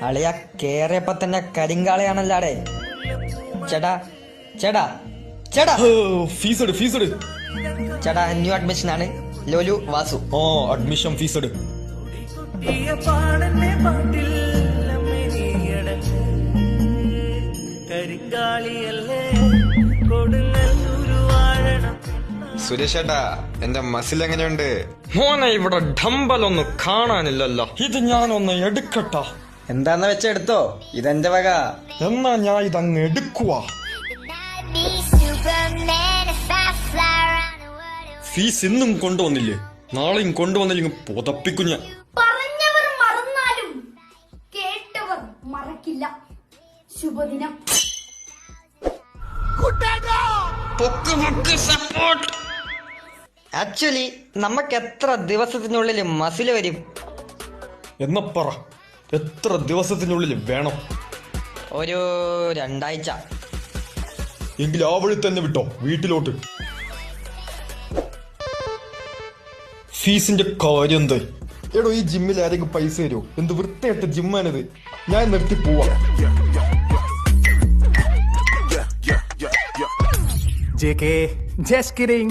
അളിയ കേറിയപ്പോ തന്നെ കരിങ്കാളയാണല്ലാടെ. ചേട്ടാ ചേട്ടാ ചേട്ടാ ഫീസ് എടു ചേട്ടാ, ന്യൂ അഡ്മിഷൻ ആണ്. ലോലു വാസു. അഡ്മിഷൻ ഫീസ് എടു. സുരേഷ് ഏട്ടാ, എന്റെ മസിൽ എങ്ങനെയുണ്ട്? മോനെ, ഇവിടെ ഡമ്പലൊന്നും കാണാനില്ലല്ലോ. ഇത് ഞാനൊന്ന് എടുക്കട്ടാ. എന്താന്ന് വെച്ച എടുത്തോ, ഇതെന്റെ വക. എന്നാ ഞാൻ ഇതങ്ങ് എടുക്കുവാ. ഫീസ് ഇന്നും കൊണ്ടുവന്നില്ലേ? നാളെയും കൊണ്ടുവന്നില്ലെങ്കിൽ പുതപ്പിക്കും ഞാൻ. പറഞ്ഞവർ മറന്നാലും കേട്ടവർ മറക്കില്ല. ശുഭദിനം. ആക്ച്വലി നമുക്ക് എത്ര ദിവസത്തിനുള്ളിൽ മസില് വരും? എന്നാ പറ, എത്ര ദിവസത്തിനുള്ളിൽ വേണം? ഒരു 2 ആഴ്ച. എങ്കിൽ ആ വഴി തന്നെ വിട്ടോ, വീട്ടിലോട്ട്. ഫീസിന്റെ കാര്യം എന്താ? എടോ, ഈ ജിമ്മിൽ ആരെങ്കിലും പൈസ തരുമോ? എന്ത് വൃത്തിയായിട്ട് ജിമ്മാണിത്. ഞാൻ നിർത്തി പോവാ. JK, just kidding.